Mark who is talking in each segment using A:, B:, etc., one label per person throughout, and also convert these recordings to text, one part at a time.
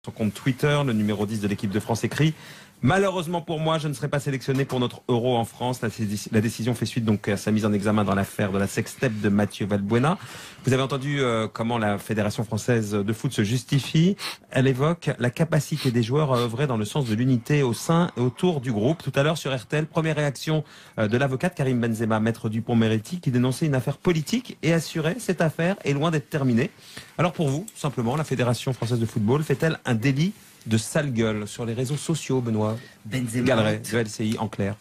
A: Son compte Twitter, le numéro 10 de l'équipe de France écrit: malheureusement pour moi, je ne serai pas sélectionné pour notre Euro en France. La décision fait suite donc à sa mise en examen dans l'affaire de la sextape de Mathieu Valbuena. Vous avez entendu comment la Fédération française de foot se justifie. Elle évoque la capacité des joueurs à œuvrer dans le sens de l'unité au sein et autour du groupe. Tout à l'heure sur RTL, première réaction de l'avocate Karim Benzema, maître Dupond-Moretti, qui dénonçait une affaire politique et assurait cette affaire est loin d'être terminée. Alors pour vous, simplement, la Fédération française de football fait-elle un délit de sale gueule sur les réseaux sociaux, Benoît
B: Benzema
A: Galleret, de LCI en clair.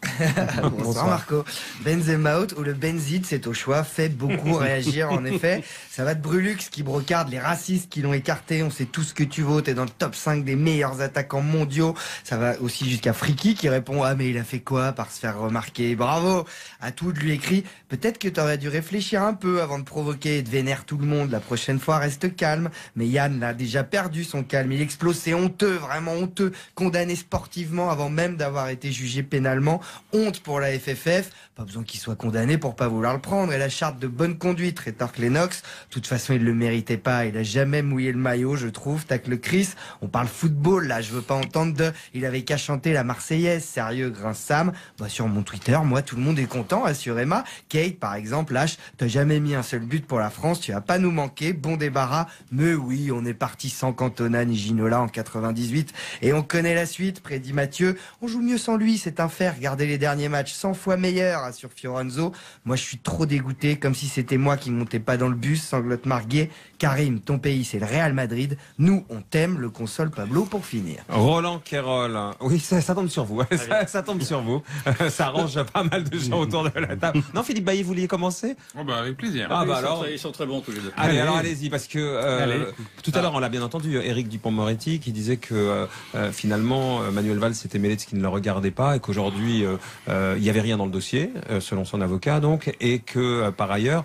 B: Bonsoir Marco. Benzema out ou le Benzid, c'est au choix, fait beaucoup réagir en effet. Ça va de Brulux qui brocarde les racistes qui l'ont écarté. On sait tout ce que tu vaux, t'es dans le top 5 des meilleurs attaquants mondiaux. Ça va aussi jusqu'à Friki qui répond: ah mais il a fait quoi par se faire remarquer? Bravo. À tout de lui écrit: peut-être que t'aurais dû réfléchir un peu avant de provoquer et de vénérer tout le monde. La prochaine fois, reste calme. Mais Yann a déjà perdu son calme. Il explose, c'est honteux, vraiment honteux. Condamné sportivement avant même d'avoir été jugé pénalement. Honte pour la FFF. Pas besoin qu'il soit condamné pour pas vouloir le prendre. Et la charte de bonne conduite, rétorque Lennox. De toute façon, il le méritait pas. Il a jamais mouillé le maillot, je trouve. Tacle Chris. On parle football, là. Je veux pas entendre de il avait qu'à chanter la Marseillaise. Sérieux, grince Sam. Bah, sur mon Twitter, moi, tout le monde est content, assurément. Kate, par exemple, lâche: t'as jamais mis un seul but pour la France. Tu vas pas nous manquer. Bon débarras. Mais oui, on est parti sans Cantona ni Ginola en 98. Et on connaît la suite, prédit Mathieu. On joue mieux sans lui, c'est un fait. Regardez les derniers matchs, 100 fois meilleurs, assure Fiorenzo. Moi, je suis trop dégoûté, comme si c'était moi qui montais pas dans le bus, sanglote Marguet. Karim, ton pays, c'est le Real Madrid. Nous, on t'aime, le console Pablo pour finir.
A: Roland Quérol. Oui, ça tombe sur vous. Ça tombe sur vous. Ça arrange pas mal de gens autour de la table. Non, Philippe Bailly, vous vouliez commencer?
C: Oh bah avec plaisir.
A: Ah bah alors,
D: Ils sont très bons tous les deux.
A: Allez, alors allez-y, parce que tout à l'heure, on l'a bien entendu, Éric Dupond-Moretti qui disait que finalement, Manuel Valls s'était mêlé de ce qui ne le regardait pas et qu'aujourd'hui, il n'y avait rien dans le dossier, selon son avocat, donc, et que par ailleurs,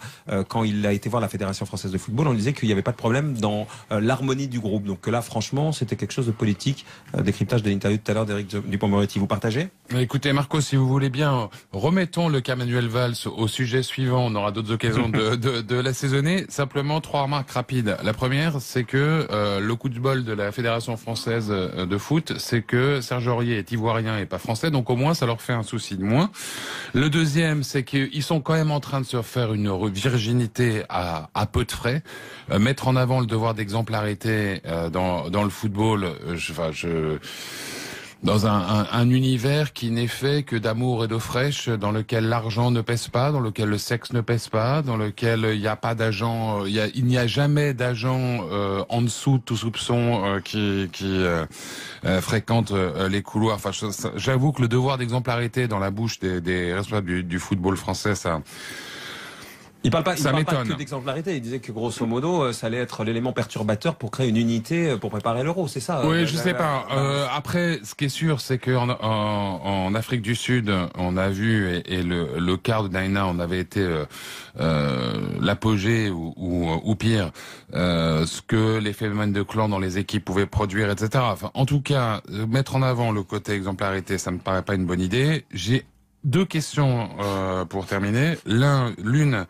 A: quand il a été voir la Fédération française de football, on disait qu'il n'y avait pas de problème dans l'harmonie du groupe. Donc que là, franchement, c'était quelque chose de politique. Décryptage de l'interview tout à l'heure d'Éric Dupond-Moretti. Vous partagez?
C: Écoutez Marco, si vous voulez bien, remettons le cas Manuel Valls au sujet suivant. On aura d'autres occasions de l'assaisonner. Simplement 3 remarques rapides. La première, c'est que le coup de bol de la Fédération française de foot, c'est que Serge Aurier est ivoirien et pas français, donc au moins ça leur fait un souci de moins. Le deuxième, c'est qu'ils sont quand même en train de se faire une virginité à peu de frais. Mettre en avant le devoir d'exemplarité dans le football, dans un univers qui n'est fait que d'amour et d'eau fraîche, dans lequel l'argent ne pèse pas, dans lequel le sexe ne pèse pas, dans lequel il n'y a pas d'agent, il n'y a jamais d'agent en dessous de tout soupçon qui fréquente les couloirs. Enfin, j'avoue que le devoir d'exemplarité dans la bouche des responsables du football français, ça.
A: Il parle pas que d'exemplarité. Il disait que grosso modo, ça allait être l'élément perturbateur pour créer une unité pour préparer l'Euro. C'est ça?
C: Oui, je sais pas. Après, ce qui est sûr, c'est qu'en Afrique du Sud, on a vu et le quart de Daina, on avait été l'apogée ou pire, ce que les phénomènes de clan dans les équipes pouvaient produire, etc. Enfin, en tout cas, mettre en avant le côté exemplarité, ça me paraît pas une bonne idée. J'ai 2 questions pour terminer. L'une,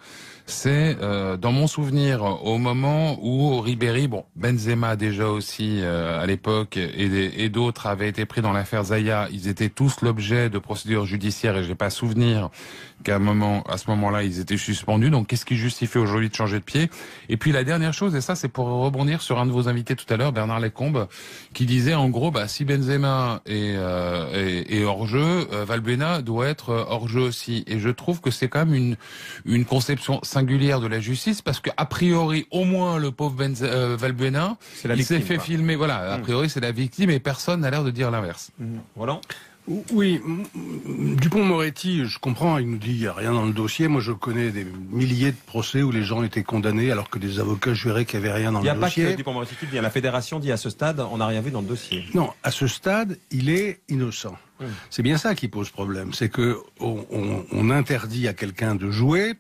C: c'est dans mon souvenir au moment où Ribéry, Benzema déjà aussi à l'époque et d'autres avaient été pris dans l'affaire Zaya, ils étaient tous l'objet de procédures judiciaires et j'ai pas souvenir qu'à ce moment-là ils étaient suspendus. Donc qu'est-ce qui justifie aujourd'hui de changer de pied? Et puis la dernière chose, et ça c'est pour rebondir sur un de vos invités tout à l'heure, Bernard Lecombe, qui disait en gros si Benzema est hors jeu, Valbuena doit être hors jeu aussi. Et je trouve que c'est quand même une conception singulière de la justice, parce que a priori au moins le pauvre Valbuena, il s'est fait filmer. Voilà, a priori c'est la victime et personne n'a l'air de dire l'inverse.
A: Voilà.
D: Oui, Dupond-Moretti, je comprends, il nous dit il n'y a rien dans le dossier. Moi, je connais des milliers de procès où les gens étaient condamnés alors que des avocats juraient qu'il n'y avait rien dans le dossier.
A: Il n'y a pas que Dupond-Moretti qui dit, la fédération dit à ce stade, on n'a rien vu dans le dossier.
D: Non, à ce stade, il est innocent. C'est bien ça qui pose problème, c'est que on interdit à quelqu'un de jouer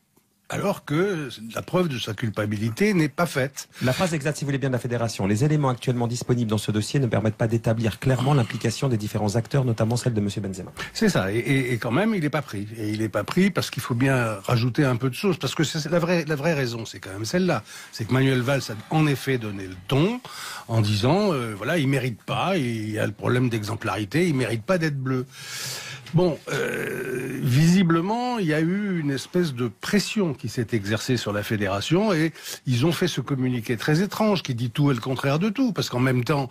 D: alors que la preuve de sa culpabilité n'est pas faite.
A: La phrase exacte, si vous voulez bien, de la Fédération. Les éléments actuellement disponibles dans ce dossier ne permettent pas d'établir clairement l'implication des différents acteurs, notamment celle de M. Benzema.
D: C'est ça. Et quand même, il n'est pas pris. Et il n'est pas pris parce qu'il faut bien rajouter un peu de choses. Parce que c'est la vraie raison, c'est quand même celle-là. C'est que Manuel Valls a en effet donné le ton en disant, voilà, il mérite pas, il y a le problème d'exemplarité, il mérite pas d'être bleu. Bon, visiblement, il y a eu une espèce de pression qui s'est exercée sur la fédération et ils ont fait ce communiqué très étrange qui dit tout et le contraire de tout, parce qu'en même temps,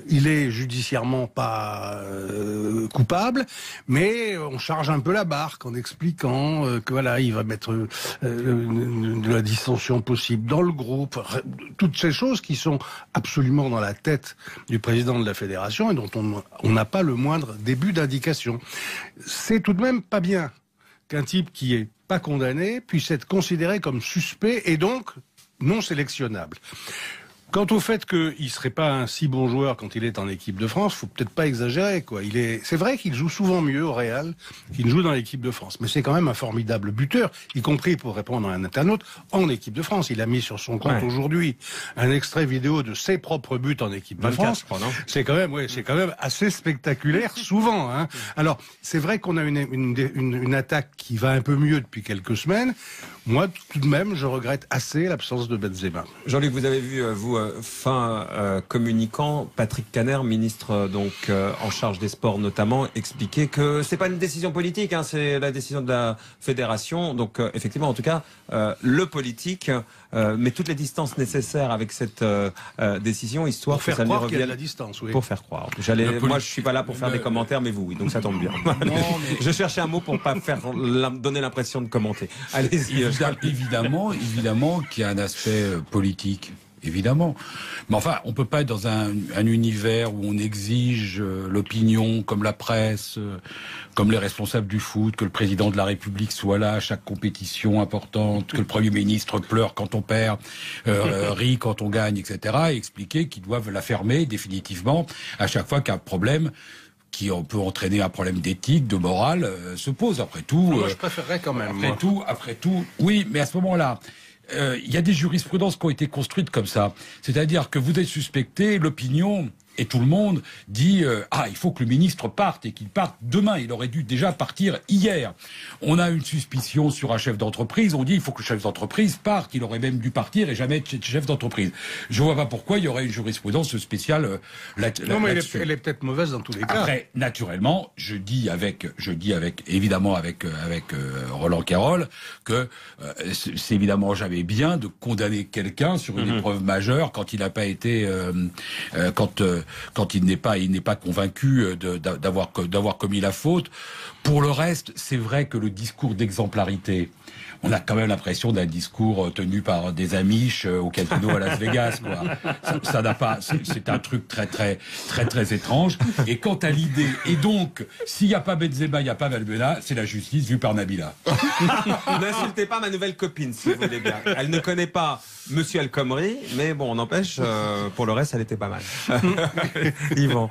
D: il est judiciairement pas coupable, mais on charge un peu la barque en expliquant que voilà, il va mettre de la dissension possible dans le groupe, toutes ces choses qui sont absolument dans la tête du président de la fédération et dont on n'a pas le moindre début d'indication. C'est tout de même pas bien qu'un type qui est pas condamné puisse être considéré comme suspect et donc non sélectionnable. Quant au fait qu'il serait pas un si bon joueur quand il est en équipe de France, faut peut-être pas exagérer, quoi. C'est vrai qu'il joue souvent mieux au Real qu'il ne joue dans l'équipe de France. Mais c'est quand même un formidable buteur, y compris pour répondre à un internaute, en équipe de France. Il a mis sur son compte aujourd'hui un extrait vidéo de ses propres buts en équipe de France. C'est quand même assez spectaculaire, souvent, hein. Alors, c'est vrai qu'on a une attaque qui va un peu mieux depuis quelques semaines. Moi, tout de même, je regrette assez l'absence de Benzema.
A: Jean-Luc, vous avez vu, fin communicant, Patrick Caner, ministre en charge des sports notamment, expliquer que c'est pas une décision politique, hein, c'est la décision de la fédération. Donc effectivement, en tout cas, le politique met toutes les distances nécessaires avec cette décision, histoire
D: pour faire
A: que ça
D: croire
A: lui revienne.
D: qu'il y a de la distance, oui.
A: Pour faire croire. Moi, je suis pas là pour faire des commentaires, mais vous, oui. Donc ça tombe bien. Je cherchais un mot pour pas donner l'impression de commenter. Allez-y.
E: Évidemment qu'il y a un aspect politique. Évidemment. Mais enfin, on peut pas être dans un univers où on exige l'opinion, comme la presse, comme les responsables du foot, que le président de la République soit là à chaque compétition importante, que le Premier ministre pleure quand on perd, rit quand on gagne, etc. Et expliquer qu'ils doivent la fermer définitivement à chaque fois qu'un problème qui peut entraîner un problème d'éthique, de morale, se pose. Après tout,
D: moi, je préférerais quand même.
E: Après tout, oui, mais à ce moment-là, il y a des jurisprudences qui ont été construites comme ça. C'est-à-dire que vous êtes suspecté, l'opinion et tout le monde dit il faut que le ministre parte et qu'il parte demain. Il aurait dû déjà partir hier. On a une suspicion sur un chef d'entreprise. On dit il faut que le chef d'entreprise parte. Il aurait même dû partir et jamais être chef d'entreprise. Je vois pas pourquoi il y aurait une jurisprudence spéciale
D: non, mais elle est peut-être mauvaise dans tous les cas.
E: Après, naturellement, je dis évidemment avec Roland Quérol que c'est évidemment jamais bien de condamner quelqu'un sur une épreuve majeure quand il n'a pas été quand il n'est pas convaincu d'avoir commis la faute. Pour le reste, c'est vrai que le discours d'exemplarité, on a quand même l'impression d'un discours tenu par des amiches au casino à Las Vegas, quoi. Ça n'a pas, c'est un truc très étrange. Et quant à l'idée, et donc, s'il n'y a pas Benzema, il n'y a pas Valbuena, c'est la justice vue par Nabila.
A: N'insultez pas ma nouvelle copine, si vous voulez bien. Elle ne connaît pas Monsieur El Khomri, mais bon, n'empêche, pour le reste, elle était pas mal. Yvan.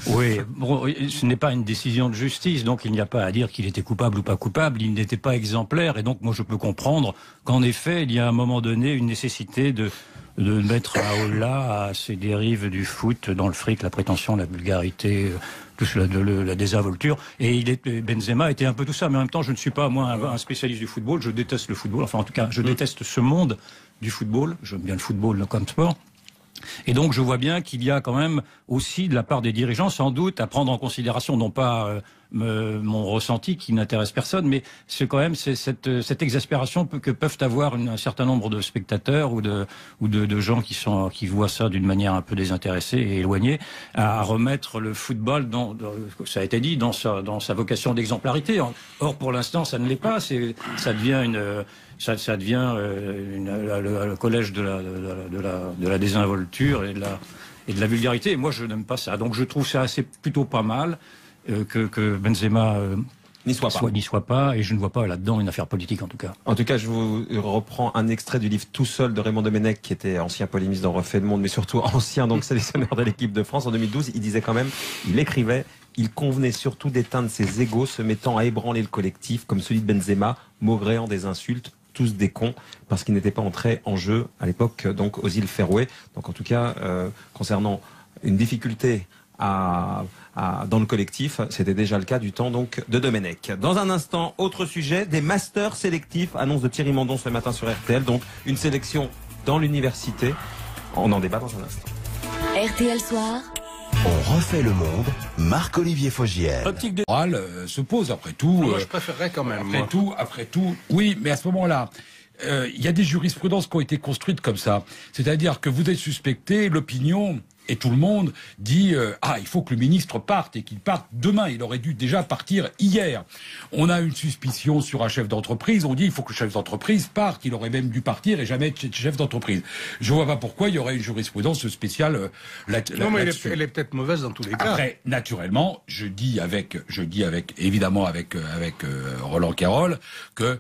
F: Oui, bon, ce n'est pas une décision de justice, donc il n'y a pas à dire qu'il était coupable ou pas coupable. Il n'était pas exemplaire, et donc moi je peux comprendre qu'en effet, il y a à un moment donné une nécessité de mettre à holà à ces dérives du foot dans le fric, la prétention, la vulgarité, la désinvolture. Et Benzema était un peu tout ça, mais en même temps, je ne suis pas, moi, un spécialiste du football. Je déteste le football. Enfin, en tout cas, je déteste ce monde du football. J'aime bien le football comme sport. Et donc, je vois bien qu'il y a quand même aussi, de la part des dirigeants, sans doute, à prendre en considération, non pas mon ressenti qui n'intéresse personne, mais c'est quand même cette exaspération que peuvent avoir un certain nombre de spectateurs ou de gens qui voient ça d'une manière un peu désintéressée et éloignée, à remettre le football ça a été dit, dans sa vocation d'exemplarité. Or, pour l'instant, ça ne l'est pas. Ça devient le collège de la désinvolture et de la vulgarité. Et moi, je n'aime pas ça. Donc, je trouve ça plutôt pas mal que Benzema n'y soit pas. Et je ne vois pas là-dedans une affaire politique, en tout cas.
A: En tout cas, je vous reprends un extrait du livre Tout seul de Raymond Domenech, qui était ancien polémiste dans Refait le Monde, mais surtout ancien sélectionneur de l'équipe de France en 2012. Il disait quand même, il écrivait: il convenait surtout d'éteindre ses égos, se mettant à ébranler le collectif, comme celui de Benzema, maugréant des insultes tous des cons parce qu'ils n'étaient pas entrés en jeu à l'époque donc aux îles Féroé. Donc en tout cas, concernant une difficulté dans le collectif, c'était déjà le cas du temps donc de Domenech. Dans un instant, autre sujet, des masters sélectifs, annonce de Thierry Mandon ce matin sur RTL, donc une sélection dans l'université. On en débat dans un instant.
G: RTL Soir.
H: On refait le monde. Marc-Olivier Fogiel.
E: L'optique de morale se pose après tout.
D: Moi, je préférerais quand même.
E: Après tout. Oui, mais à ce moment-là, il y a des jurisprudences qui ont été construites comme ça. C'est-à-dire que vous êtes suspecté, l'opinion et tout le monde dit il faut que le ministre parte et qu'il parte demain. Il aurait dû déjà partir hier. On a une suspicion sur un chef d'entreprise. On dit il faut que le chef d'entreprise parte. Il aurait même dû partir et jamais être chef d'entreprise. Je vois pas pourquoi il y aurait une jurisprudence spéciale
D: non, mais elle est peut-être mauvaise dans tous les cas.
E: Après, naturellement, je dis évidemment avec Roland Querol que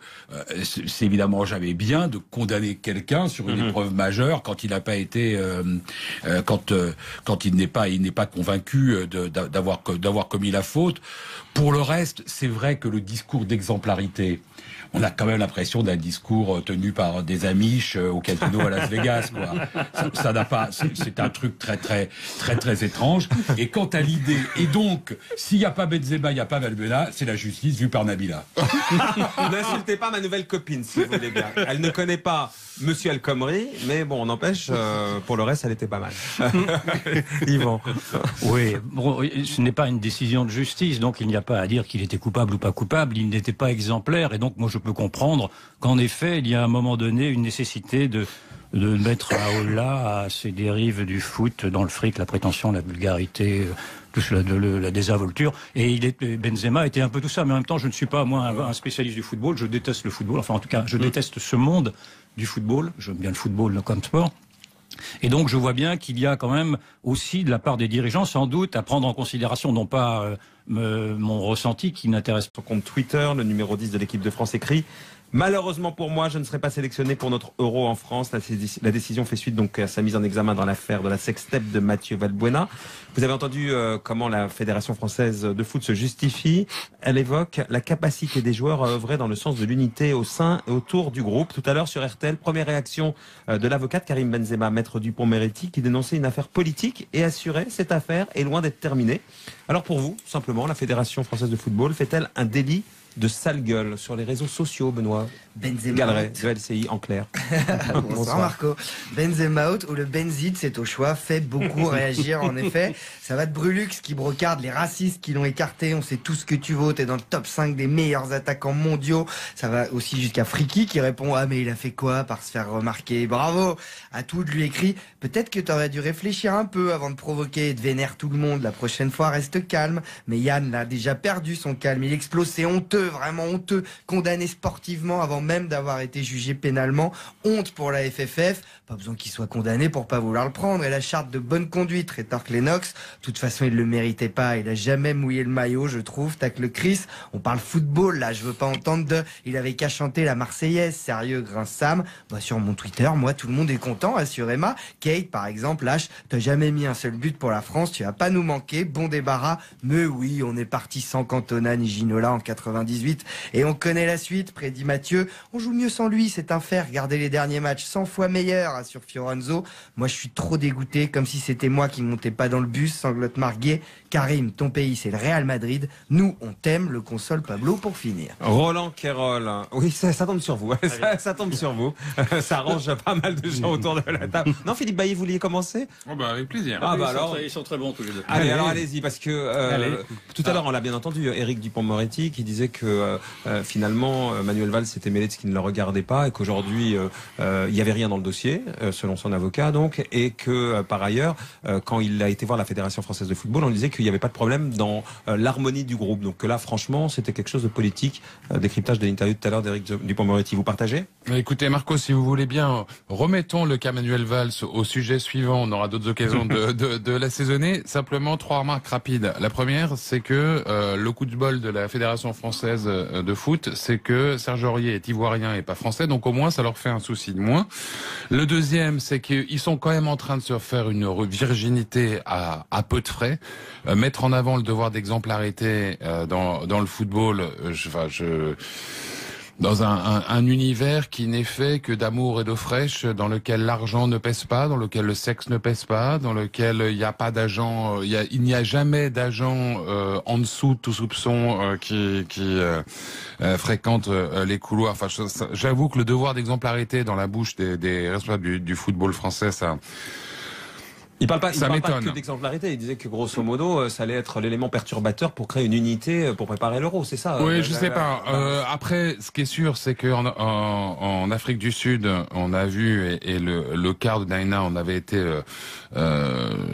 E: c'est évidemment jamais bien de condamner quelqu'un sur une épreuve majeure quand il n'a pas été quand il n'est pas convaincu d'avoir commis la faute. Pour le reste, c'est vrai que le discours d'exemplarité, on a quand même l'impression d'un discours tenu par des Amish au casino à Las Vegas, quoi. Ça n'a pas, c'est un truc très étrange. Et quant à l'idée, et donc, s'il n'y a pas Benzema, il n'y a pas Valbuena, c'est la justice vue par Nabila.
A: N'insultez pas ma nouvelle copine, si vous voulez bien. Elle ne connaît pas Monsieur El Khomri, mais bon, on n'empêche, pour le reste, elle était pas mal. Yvan.
F: Oui, bon, ce n'est pas une décision de justice, donc il n'y a pas à dire qu'il était coupable ou pas coupable. Il n'était pas exemplaire, et donc moi je peux comprendre qu'en effet, il y a à un moment donné une nécessité de mettre à holà à ces dérives du foot dans le fric, la prétention, la vulgarité, plus la désinvolture. Et Benzema était un peu tout ça, mais en même temps, je ne suis pas, moi, un spécialiste du football. Je déteste le football. Enfin, en tout cas, je déteste ce monde du football. J'aime bien le football comme sport. Et donc, je vois bien qu'il y a quand même aussi, de la part des dirigeants, sans doute, à prendre en considération, non pas mon ressenti qui n'intéresse pas.
A: Son compte Twitter, le numéro 10 de l'équipe de France écrit: malheureusement pour moi, je ne serai pas sélectionné pour notre Euro en France. La décision fait suite donc à sa mise en examen dans l'affaire de la sextape de Mathieu Valbuena. Vous avez entendu comment la Fédération française de foot se justifie. Elle évoque la capacité des joueurs à œuvrer dans le sens de l'unité au sein et autour du groupe. Tout à l'heure sur RTL, première réaction de l'avocate Karim Benzema, maître Dupond-Moretti, qui dénonçait une affaire politique et assurait cette affaire est loin d'être terminée. Alors pour vous, simplement, la Fédération française de football fait-elle un délit de sale gueule sur les réseaux sociaux, Benoît Galeret, de LCI en clair.
B: Bonsoir Marco. Benzema out ou le Benzit, c'est au choix, fait beaucoup réagir en effet. Ça va de Brulux qui brocarde les racistes qui l'ont écarté, on sait tout ce que tu vaux, t'es dans le top 5 des meilleurs attaquants mondiaux. Ça va aussi jusqu'à Friki qui répond mais il a fait quoi par se faire remarquer. Bravo à tout de lui écrit. Peut-être que t'aurais dû réfléchir un peu avant de provoquer et de vénérer tout le monde. La prochaine fois, reste calme. Mais Yann l'a déjà perdu son calme. Il explose, c'est honteux, vraiment honteux. Condamné sportivement avant même d'avoir été jugé pénalement. Honte pour la FFF. Pas besoin qu'il soit condamné pour pas vouloir le prendre. Et la charte de bonne conduite, rétorque Lennox. De toute façon, il le méritait pas. Il a jamais mouillé le maillot, je trouve. Tacle Chris. On parle football, là. Je veux pas entendre de... Il avait qu'à chanter la Marseillaise. Sérieux, grince Sam. Bah, sur mon Twitter, moi, tout le monde est content, assurément. Kate, par exemple, lâche. T'as jamais mis un seul but pour la France. Tu vas pas nous manquer. Bon débarras. Mais oui, on est parti sans Cantona ni Ginola en 98. Et on connaît la suite, prédit Mathieu. On joue mieux sans lui, c'est un fait. Regardez les derniers matchs, 100 fois meilleurs, assure Fiorenzo. Moi, je suis trop dégoûté, comme si c'était moi qui montais pas dans le bus, sanglote Marguet. Karim, ton pays, c'est le Real Madrid. Nous, on t'aime, le console Pablo pour finir.
A: Roland Querol. Oui, ça tombe sur vous. Ça tombe sur vous. Ça arrange pas mal de gens autour de la table. Non, Philippe Bailly, vous vouliez commencer?
C: Oh bah, avec plaisir.
A: Ah bah alors,
F: Ils sont très bons tous les deux.
A: Allez, alors allez-y, parce que tout à l'heure, on l'a bien entendu, Éric Dupond-Moretti qui disait que finalement, Manuel Valls s'était mêlé de ce qui ne le regardait pas et qu'aujourd'hui, il n'y avait rien dans le dossier, selon son avocat, donc, et que par ailleurs, quand il a été voir la Fédération française de football, on lui disait qu'il n'y avait pas de problème dans l'harmonie du groupe. Donc que là, franchement, c'était quelque chose de politique. Décryptage de l'interview tout à l'heure d'Éric Dupond-Moretti. Vous partagez?
C: Écoutez, Marco, si vous voulez bien, remettons le cas Manuel Valls au sujet suivant. On aura d'autres occasions de l'assaisonner. Simplement, 3 remarques rapides. La première, c'est que le coup de bol de la Fédération française de foot, c'est que Serge Aurier est ivoirien et pas français, donc au moins ça leur fait un souci de moins. Le deuxième, c'est qu'ils sont quand même en train de se faire une virginité à peu de frais. Mettre en avant le devoir d'exemplarité dans le football, dans un univers qui n'est fait que d'amour et d'eau fraîche, dans lequel l'argent ne pèse pas, dans lequel le sexe ne pèse pas, dans lequel il n'y a pas d'agent, il n'y a jamais d'agent en dessous de tout soupçon qui fréquente les couloirs. Enfin, j'avoue que le devoir d'exemplarité dans la bouche des responsables du football français, ça...
A: Il parle pas que d'exemplarité. Il disait que grosso modo, ça allait être l'élément perturbateur pour créer une unité pour préparer l'Euro. C'est ça?
C: Oui, je sais pas. Après, ce qui est sûr, c'est qu'en Afrique du Sud, on a vu et le quart de Daina, on avait été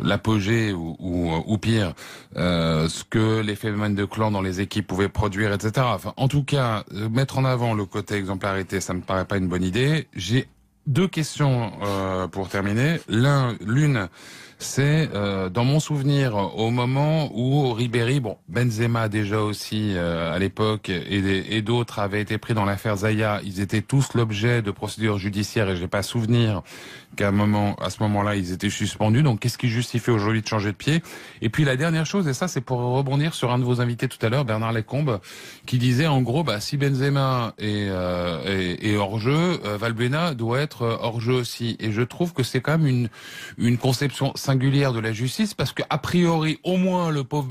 C: l'apogée ou pire, ce que les phénomènes de clan dans les équipes pouvaient produire, etc. Enfin, en tout cas, mettre en avant le côté exemplarité, ça me paraît pas une bonne idée. J'ai deux questions pour terminer. L'une, c'est dans mon souvenir au moment où Ribéry, Benzema déjà aussi à l'époque et d'autres avaient été pris dans l'affaire Zaya, ils étaient tous l'objet de procédures judiciaires et j'ai pas souvenir qu'à à ce moment-là ils étaient suspendus. Donc qu'est-ce qui justifie aujourd'hui de changer de pied? Et puis la dernière chose, et ça c'est pour rebondir sur un de vos invités tout à l'heure, Bernard Lecombe, qui disait en gros si Benzema est hors jeu, Valbuena doit être hors jeu aussi. Et je trouve que c'est quand même une conception singulière de la justice, parce que a priori au moins le pauvre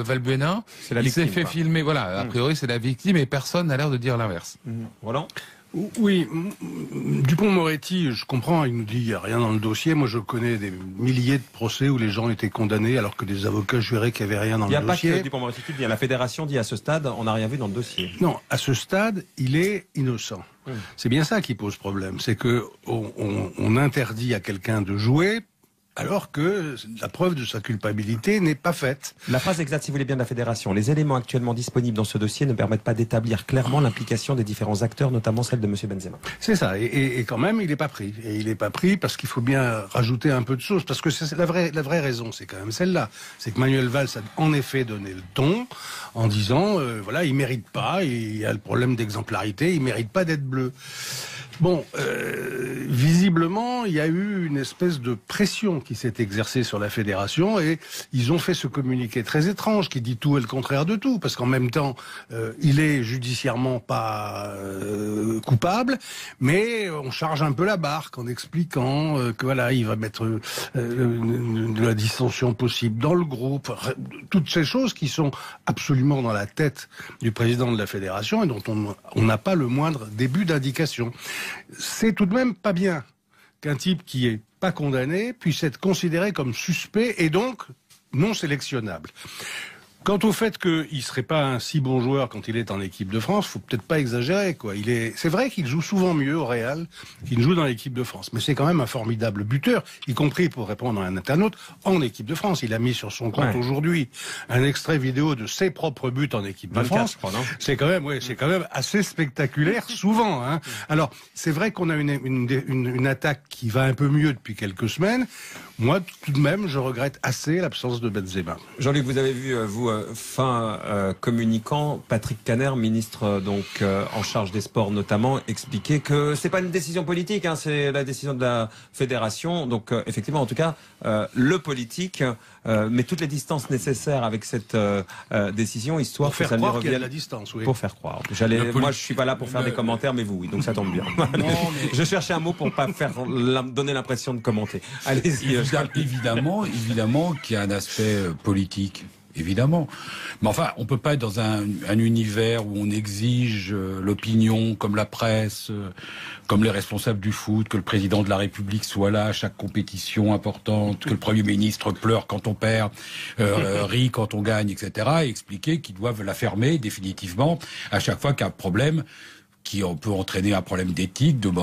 C: Valbuena, il s'est fait filmer. Voilà, a priori c'est la victime et personne n'a l'air de dire l'inverse.
A: Voilà.
D: Oui, Dupond-Moretti, je comprends, il nous dit il n'y a rien dans le dossier. Moi, je connais des milliers de procès où les gens étaient condamnés alors que des avocats juraient qu'il n'y avait rien dans le dossier. Il n'y a pas que
A: Dupond-Moretti, la fédération dit à ce stade, on n'a rien vu dans le dossier.
D: Non, à ce stade, il est innocent. C'est bien ça qui pose problème, c'est que on interdit à quelqu'un de jouer alors que la preuve de sa culpabilité n'est pas faite.
A: La phrase exacte, si vous voulez bien, de la Fédération. Les éléments actuellement disponibles dans ce dossier ne permettent pas d'établir clairement l'implication des différents acteurs, notamment celle de M. Benzema.
D: C'est ça, et quand même, il n'est pas pris. Et il n'est pas pris parce qu'il faut bien rajouter un peu de sauce, parce que c'est la vraie raison, c'est quand même celle-là. C'est que Manuel Valls a en effet donné le ton en disant, voilà, il mérite pas, il y a le problème d'exemplarité, il mérite pas d'être bleu. Bon, visiblement, il y a eu une espèce de pression qui s'est exercée sur la fédération et ils ont fait ce communiqué très étrange qui dit tout et le contraire de tout, parce qu'en même temps, il est judiciairement pas coupable, mais on charge un peu la barque en expliquant que voilà, il va mettre de la dissension possible dans le groupe, toutes ces choses qui sont absolument dans la tête du président de la fédération et dont on n'a pas le moindre début d'indication. C'est tout de même pas bien qu'un type qui est pas condamné puisse être considéré comme suspect et donc non sélectionnable. Quant au fait qu'il serait pas un si bon joueur quand il est en équipe de France, faut peut-être pas exagérer, quoi. C'est vrai qu'il joue souvent mieux au Real qu'il ne joue dans l'équipe de France, mais c'est quand même un formidable buteur, y compris pour répondre à un internaute en équipe de France. Il a mis sur son compte aujourd'hui un extrait vidéo de ses propres buts en équipe de France. C'est quand même assez spectaculaire souvent, hein. Alors, c'est vrai qu'on a une attaque qui va un peu mieux depuis quelques semaines. Moi, tout de même, je regrette assez l'absence de Benzema.
A: Jean-Luc, vous avez vu, vous, fin communicant, Patrick Caner, ministre en charge des sports notamment, expliquer que c'est pas une décision politique, hein, c'est la décision de la fédération. Donc effectivement, en tout cas, le politique met toutes les distances nécessaires avec cette décision, histoire
D: pour faire
A: que ça
D: croire
A: lui
D: qu'il y a de
A: revienne.
D: la distance, oui.
A: Pour faire croire. Moi, je suis pas là pour faire des commentaires, mais vous, oui. Donc ça tombe bien. Je cherchais un mot pour pas donner l'impression de commenter. Allez-y.
E: Évidemment qu'il y a un aspect politique. Évidemment. Mais enfin, on peut pas être dans un univers où on exige l'opinion, comme la presse, comme les responsables du foot, que le président de la République soit là à chaque compétition importante, que le Premier ministre pleure quand on perd, rit quand on gagne, etc. Et expliquer qu'ils doivent la fermer définitivement à chaque fois qu'il y a un problème qui peut entraîner un problème d'éthique, de morale.